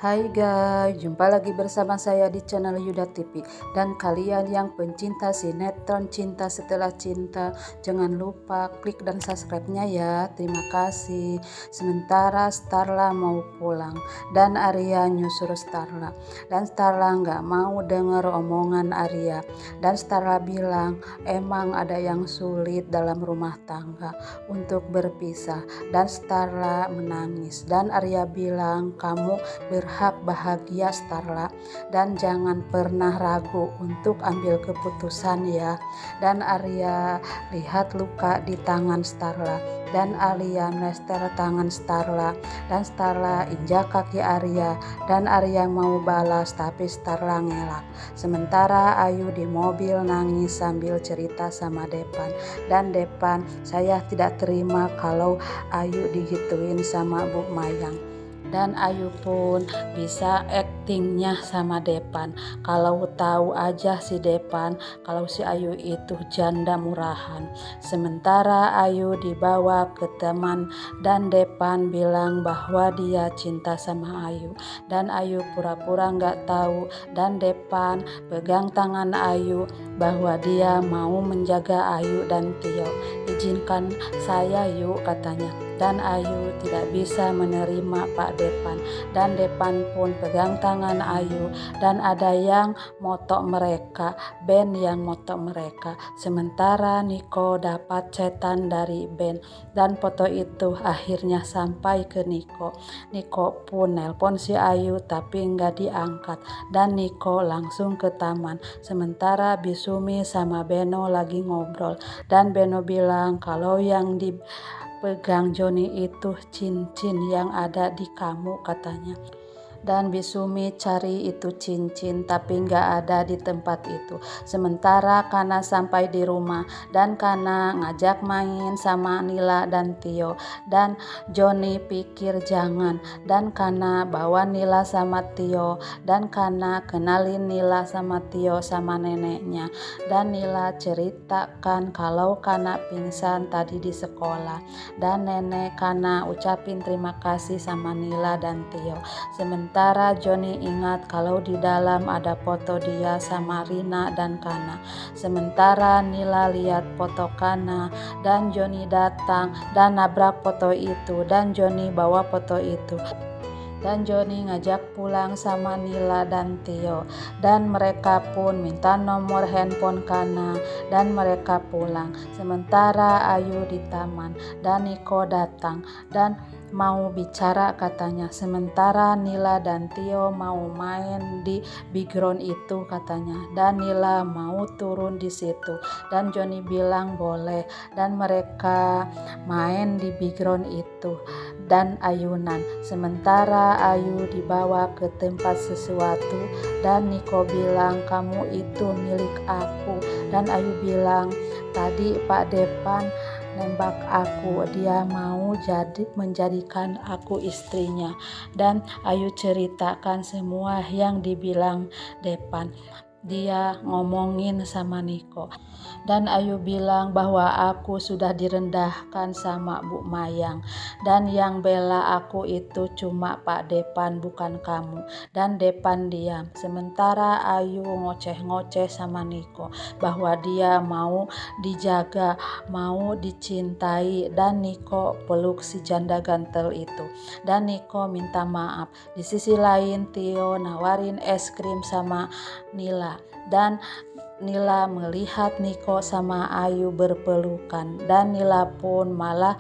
Hai guys, jumpa lagi bersama saya di channel Yuda TV. Dan kalian yang pencinta sinetron Cinta Setelah Cinta, jangan lupa klik dan subscribe-nya ya. Terima kasih. Sementara Starla mau pulang dan Arya nyusul Starla. Dan Starla nggak mau denger omongan Arya. Dan Starla bilang emang ada yang sulit dalam rumah tangga untuk berpisah. Dan Starla menangis. Dan Arya bilang kamu berhak bahagia Starla dan jangan pernah ragu untuk ambil keputusan ya. Dan Arya lihat luka di tangan Starla dan Arya melester tangan Starla dan Starla injak kaki Arya dan Arya mau balas tapi Starla ngelak. Sementara Ayu di mobil nangis sambil cerita sama Depan. Dan Depan, saya tidak terima kalau Ayu digituin sama Bu Mayang. Dan Ayu pun bisa aktingnya sama Depan. Kalau tahu aja si Depan kalau si Ayu itu janda murahan. Sementara Ayu dibawa ke teman dan Depan bilang bahwa dia cinta sama Ayu. Dan Ayu pura-pura nggak tahu dan Depan pegang tangan Ayu bahwa dia mau menjaga Ayu dan Tio. Izinkan saya yuk katanya. Dan Ayu tidak bisa menerima Pak Depan. Dan Depan pun pegang tangan Ayu dan ada yang motok mereka, band yang motok mereka. Sementara Niko dapat chatan dari band dan foto itu akhirnya sampai ke Niko. Niko pun nelpon si Ayu tapi nggak diangkat dan Niko langsung ke taman. Sementara Bisumi sama Beno lagi ngobrol dan Beno bilang kalau yang dipegang Joni itu cincin yang ada di kamu katanya. Dan Bisumi cari itu cincin tapi nggak ada di tempat itu. Sementara Kana sampai di rumah dan Kana ngajak main sama Nila dan Tio. Dan Joni pikir jangan dan Kana bawa Nila sama Tio dan Kana kenalin Nila sama Tio sama neneknya. Dan Nila ceritakan kalau Kana pingsan tadi di sekolah dan nenek Kana ucapin terima kasih sama Nila dan Tio. Sementara Joni ingat kalau di dalam ada foto dia sama Rina dan Kana. Sementara Nila lihat foto Kana dan Joni datang dan nabrak foto itu dan Joni bawa foto itu. Dan Joni ngajak pulang sama Nila dan Tio dan mereka pun minta nomor handphone Kana dan mereka pulang. Sementara Ayu di taman dan Niko datang dan mau bicara katanya. Sementara Nila dan Tio mau main di big ground itu katanya dan Nila mau turun di situ dan Joni bilang boleh dan mereka main di big ground itu dan ayunan. Sementara Ayu dibawa ke tempat sesuatu dan Niko bilang kamu itu milik aku dan Ayu bilang tadi Pak Depan nembak aku, dia mau menjadikan aku istrinya. Dan Ayu ceritakan semua yang dibilang Depan. Dia ngomongin sama Niko dan Ayu bilang bahwa aku sudah direndahkan sama Bu Mayang dan yang bela aku itu cuma Pak Depan bukan kamu. Dan Depan diam. Sementara Ayu ngoceh-ngoceh sama Niko bahwa dia mau dijaga, mau dicintai dan Niko peluk si janda gantel itu dan Niko minta maaf. Di sisi lain Tio nawarin es krim sama Nila dan Nila melihat Niko sama Ayu berpelukan dan Nila pun malah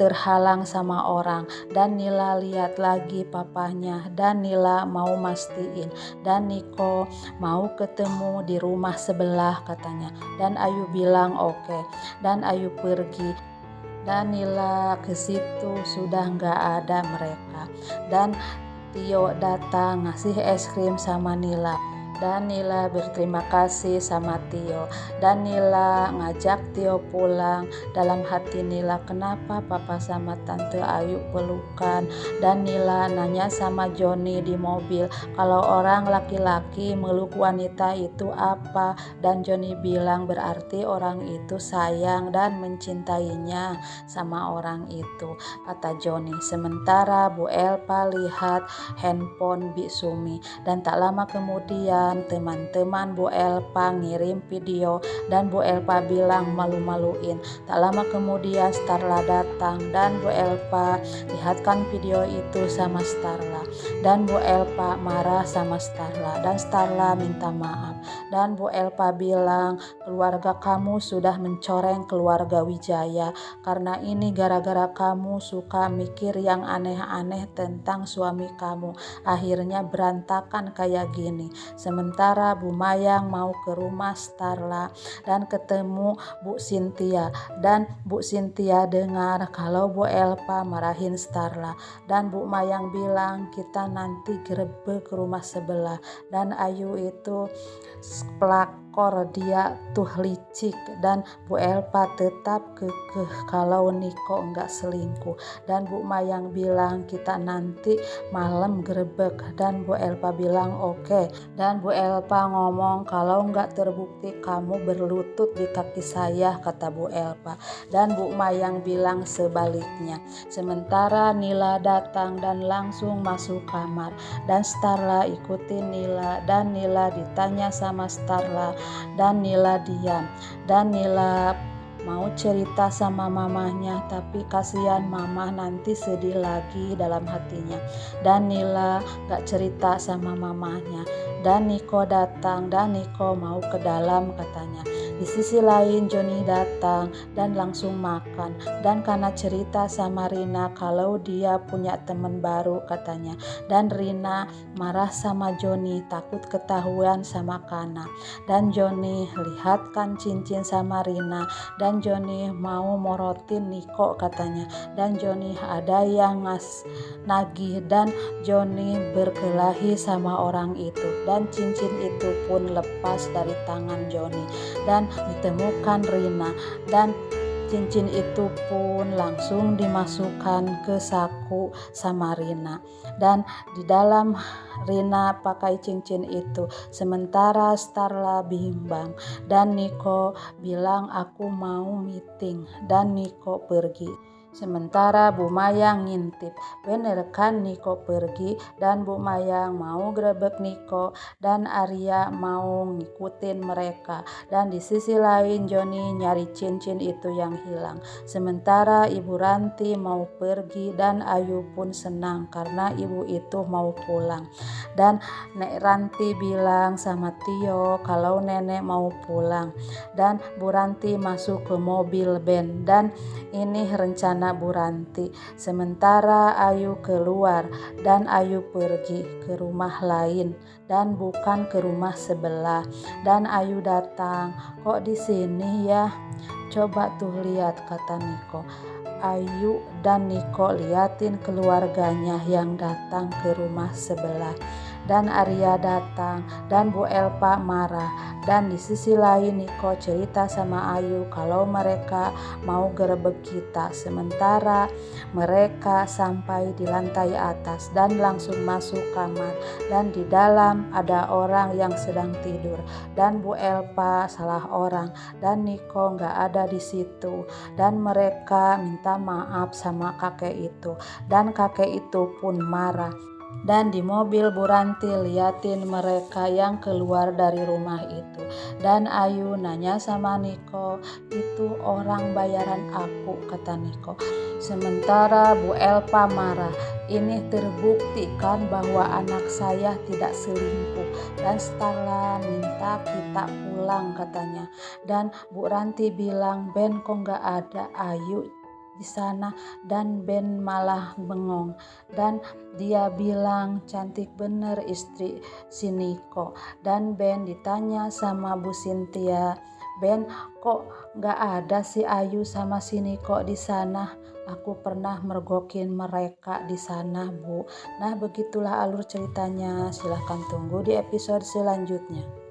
terhalang sama orang dan Nila lihat lagi papanya dan Nila mau mastiin dan Niko mau ketemu di rumah sebelah katanya dan Ayu bilang oke. Dan Ayu pergi dan Nila ke situ sudah nggak ada mereka dan Tio datang ngasih es krim sama Nila Dan Nila berterima kasih sama Tio. Dan Nila ngajak Tio pulang. Dalam hati Nila, kenapa papa sama tante Ayu pelukan? Dan Nila nanya sama Joni di mobil, kalau orang laki-laki meluk wanita itu apa? Dan Joni bilang berarti orang itu sayang dan mencintainya sama orang itu, kata Joni. Sementara Bu Elpa lihat handphone Bi Sumi. Dan tak lama kemudian teman-teman Bu Elpa ngirim video dan Bu Elpa bilang malu-maluin. Tak lama kemudian Starla datang dan Bu Elpa lihatkan video itu sama Starla. Dan Bu Elpa marah sama Starla dan Starla minta maaf. Dan Bu Elpa bilang keluarga kamu sudah mencoreng keluarga Wijaya. Karena ini gara-gara kamu suka mikir yang aneh-aneh tentang suami kamu. Akhirnya berantakan kayak gini. Sementara Bu Mayang mau ke rumah Starla dan ketemu Bu Cynthia. Dan Bu Cynthia dengar kalau Bu Elpa marahin Starla. Dan Bu Mayang bilang kita nanti gerebek rumah sebelah. Dan Ayu itu pelakor, dia tuh licik. Dan Bu Elpa tetap kekeh kalau Niko enggak selingkuh. Dan Bu Mayang bilang kita nanti malam gerebek. Dan Bu Elpa bilang oke. Dan Bu Elpa ngomong kalau enggak terbukti kamu berlutut di kaki saya, kata Bu Elpa. Dan Bu Mayang bilang sebaliknya. Sementara Nila datang dan langsung masuk kamar. Dan Starla ikutin Nila. Dan Nila ditanya sama Starla. Dan Nila diam. Dan Nila mau cerita sama mamahnya, tapi kasihan mamah nanti sedih lagi dalam hatinya. Dan Nila gak cerita sama mamahnya. Dan Niko datang dan Niko mau ke dalam katanya. Di sisi lain Joni datang dan langsung makan. Dan karena cerita sama Rina kalau dia punya teman baru katanya. Dan Rina marah sama Joni takut ketahuan sama Kana. Dan Joni lihatkan cincin sama Rina. Dan Joni mau morotin Niko katanya. Dan Joni ada yang nagih dan Joni berkelahi sama orang itu. Dan cincin itu pun lepas dari tangan Joni dan ditemukan Rina. Dan cincin itu pun langsung dimasukkan ke saku sama Rina. Dan di dalam Rina pakai cincin itu. Sementara Starla bimbang. Dan Niko bilang aku mau meeting. Dan Niko pergi. Sementara Bu Mayang ngintip, bener kan Niko pergi. Dan Bu Mayang mau grebek Niko dan Arya mau ngikutin mereka. Dan di sisi lain Joni nyari cincin itu yang hilang. Sementara Ibu Ranti mau pergi dan Ayu pun senang karena ibu itu mau pulang. Dan Nek Ranti bilang sama Tio kalau nenek mau pulang. Dan Bu Ranti masuk ke mobil Ben dan ini rencana Bu Ranti. Sementara Ayu keluar dan Ayu pergi ke rumah lain dan bukan ke rumah sebelah. Dan Ayu datang, kok di sini ya? Coba tuh lihat, kata Niko. Ayu dan Niko liatin keluarganya yang datang ke rumah sebelah. Dan Arya datang dan Bu Elpa marah. Dan di sisi lain Niko cerita sama Ayu kalau mereka mau gerebek kita. Sementara mereka sampai di lantai atas dan langsung masuk kamar. Dan di dalam ada orang yang sedang tidur. Dan Bu Elpa salah orang dan Niko gak ada di situ. Dan mereka minta maaf sama kakek itu. Dan kakek itu pun marah. Dan di mobil Bu Ranti liatin mereka yang keluar dari rumah itu. Dan Ayu nanya sama Niko, itu orang bayaran aku, kata Niko. Sementara Bu Elpa marah, ini terbukti kan bahwa anak saya tidak selingkuh. Dan Starla minta kita pulang katanya. Dan Bu Ranti bilang, Ben kok gak ada Ayu di sana. Dan Ben malah bengong dan dia bilang cantik bener istri si Niko. Dan Ben ditanya sama Bu Cynthia, Ben, kok nggak ada si Ayu sama si Niko di sana? Aku pernah mergokin mereka di sana, Bu. Nah, begitulah alur ceritanya. Silahkan tunggu di episode selanjutnya.